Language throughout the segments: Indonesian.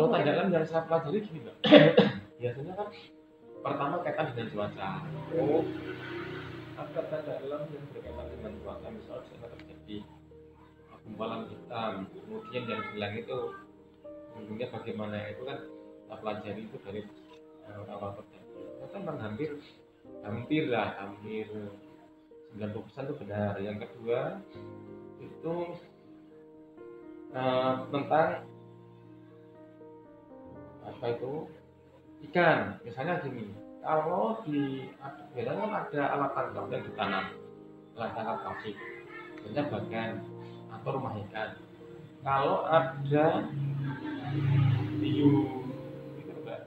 Kalau tanda alam yang saya pelajari gini Mbak. Biasanya kan pertama kaitan dengan cuaca. Oh, ada tanda alam yang berkaitan dengan cuaca, misalnya di sana terjadi gumpalan hitam, kemudian yang hilang itu bentuknya bagaimana, itu kan kita pelajari itu dari awal terjadi. Itu memang hampir 90% itu benar. Yang kedua itu tentang apa itu ikan. Misalnya gini, kalau di biasanya kan ada alat tangkap yang ditanam, alat tangkap plastik, biasanya bagan atau rumah ikan. Kalau ada hiu itu Mbak,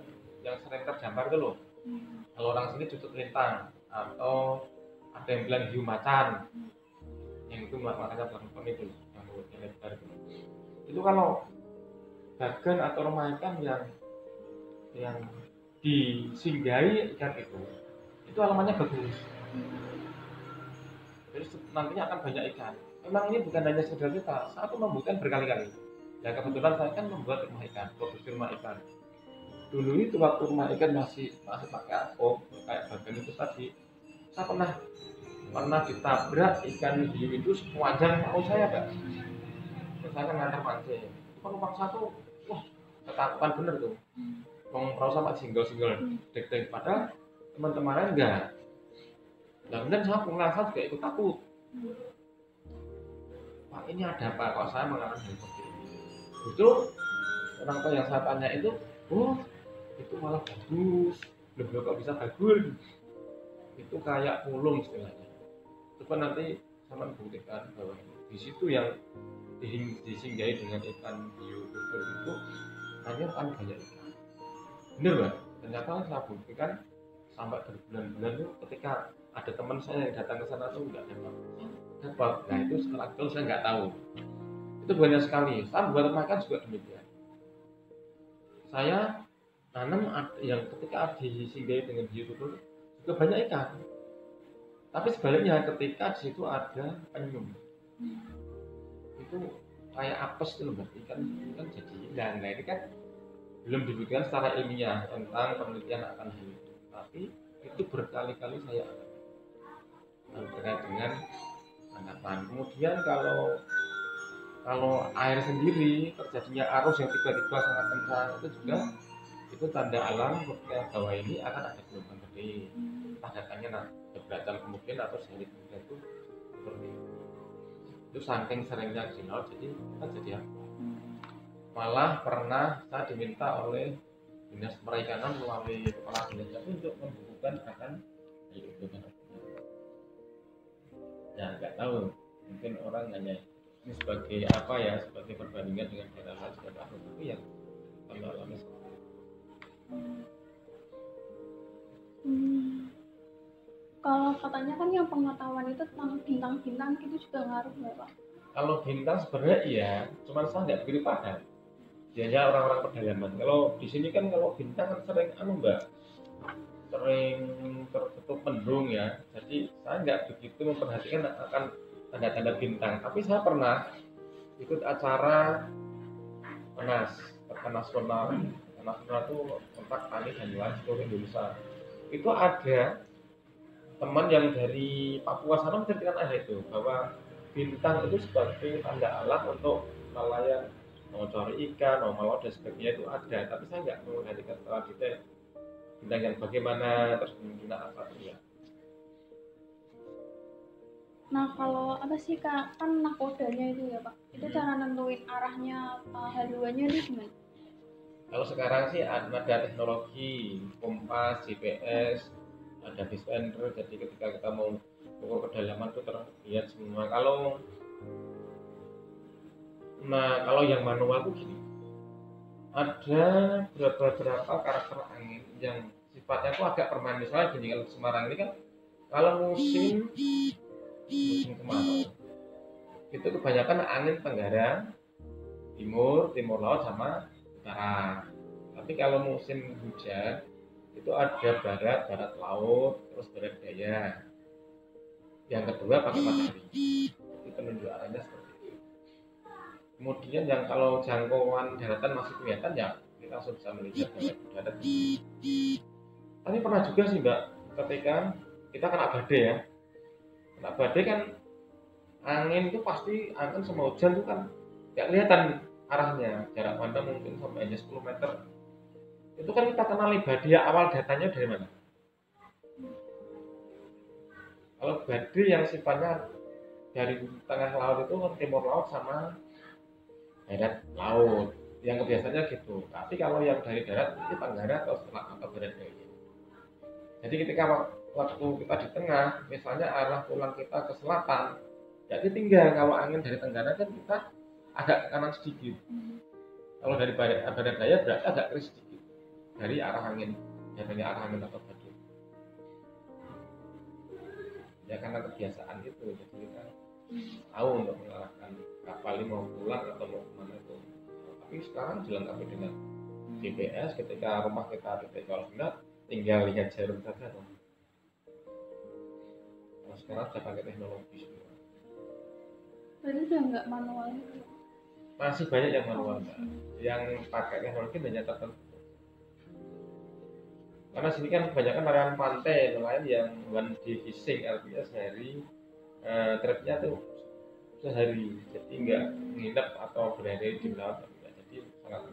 yang sering terdampar itu loh, kalau orang sini jutut lintang, atau ada yang bilang hiu macan, yang itu makanya plankton itu loh, yang mulutnya lebar itu kalau bagan atau rumah ikan yang disinggahi ikan itu alamannya bagus. Jadi nantinya akan banyak ikan. Memang ini bukan hanya sekedar kita, saya pun membutuhkan berkali-kali. Ya kebetulan saya kan membuat rumah ikan, produksi rumah ikan. Dulu itu waktu rumah ikan masih pakai apung, kayak bagan itu tadi, saya pernah ditabrak ikan hiu itu sepanjang mau saya Pak. Saya kan ngantar pancing. Itu penumpang satu, wah ketakutan bener tuh. Ngomong perahu sama single dek-dek, padahal teman-temannya enggak. Dan kemudian saya pulang, saya juga ikut takut. Pak ini ada apa? Kok saya mengalami seperti ini? Itu orang tua yang saya tanya itu, oh itu malah bagus. Loh kok bisa bagus? Itu kayak pulung istilahnya. Coba nanti saya membuktikan bahwa di situ yang disinggahi dengan ikan hiu itu hanya akan banyak ikan. Bener Mbak? Ternyata saya buktikan sampai berbulan-bulan itu ketika ada teman saya yang datang ke sana tuh nggak dapat. Nah itu setelah itu saya nggak tahu. Itu banyak sekali. Saya buat makan juga demikian. Saya tanam yang ketika disinggahi dengan hiu itu juga banyak ikan. Tapi sebaliknya ketika di situ ada penyu, itu kayak apes itu loh, ikan jadi hilang. Nah ini kan belum dibuktikan secara ilmiah tentang penelitian akan hal itu. Tapi itu berkali-kali saya terkait dengan tanggapan. Kemudian kalau air sendiri terjadinya arus yang tiba-tiba sangat kencang, itu juga itu tanda alam bahwa ini akan ada gelombang gede. Tanda-tandanya beberapa jam kemudian atau sehari kemudian itu seperti itu saking seringnya di laut, jadi kita jadi apa? Malah pernah saya diminta oleh dinas perikanan melalui kepala dinas untuk membukukan akan itu kan. Ya nggak tahu, mungkin orang hanya ini sebagai apa ya, sebagai perbandingan dengan daerah lain seperti apa, tapi ya kalau alami seperti itu. Kalau katanya kan yang pengetahuan itu tentang bintang-bintang itu juga ngaruh ya Pak? Kalau bintang sebenarnya iya, cuman saya nggak begitu paham. Biasanya orang-orang pedalaman. Kalau di sini kan kalau bintang kan sering Mbak, sering tertutup mendung ya. Jadi saya nggak begitu memperhatikan akan tanda-tanda bintang. Tapi saya pernah ikut acara nasional itu kontak tani dan nelayan seluruh Indonesia. Itu ada teman yang dari Papua sana menceritakan ada itu bahwa bintang itu sebagai tanda alam untuk nelayan mau cari ikan, mau melaut dan sebagainya itu ada. Tapi saya nggak memperhatikan secara detail bintang yang bagaimana, terus kemungkinan apa itu ya. Nah kalau apa sih Kak, kan nakodanya itu ya Pak, itu cara nentuin arahnya haluannya itu gimana? Kalau sekarang sih ada teknologi kompas, GPS, ada dispenser, jadi ketika kita mau ukur kedalaman itu terlihat semua. Kalau yang manual itu gini, ada beberapa karakter angin yang sifatnya itu agak permanen. Misalnya gini, kalau Semarang ini kan kalau musim kemarau itu kebanyakan angin tenggara, timur laut sama utara. Tapi kalau musim hujan itu ada barat laut, terus barat daya. Yang kedua pakai matahari. Itu penunjuk arahnya seperti itu. Kemudian yang kalau jangkauan daratan masih kelihatan ya kita langsung bisa melihat dari udara. Tapi pernah juga sih Mbak, ketika kita kena badai ya, kena badai kan angin itu pasti angin sama hujan itu kan nggak kelihatan arahnya, jarak pandang mungkin sampai hanya 10 meter. Itu kan kita kenali badai awal datanya dari mana? Kalau badai yang sifatnya dari tengah laut itu kan timur laut sama barat laut, yang kebiasaannya gitu. Tapi kalau yang dari darat itu tenggara atau selatan atau barat daya. Jadi ketika waktu kita di tengah, misalnya arah pulang kita ke selatan, jadi tinggal kalau angin dari tenggara kan kita agak ke kanan sedikit. Kalau dari barat daya berarti agak kiri sedikit dari arah angin, dari arah angin atau badai. Ya karena kebiasaan itu, jadi kita tahu untuk mengarahkan kapal ini mau pulang atau mau kemana itu. Tapi sekarang dilengkapi dengan GPS, ketika rumah kita titik koordinat, tinggal lihat jarum saja. Kalau sekarang sudah pakai teknologi semua. Berarti udah nggak manual gitu? Masih banyak yang manual, yang pakai teknologi hanya tertentu. Karena sini kan kebanyakan nelayan pantai, nelayan yang one day fishing, artinya sehari tripnya tuh sehari, jadi nggak nginep atau berada di laut, jadi sangat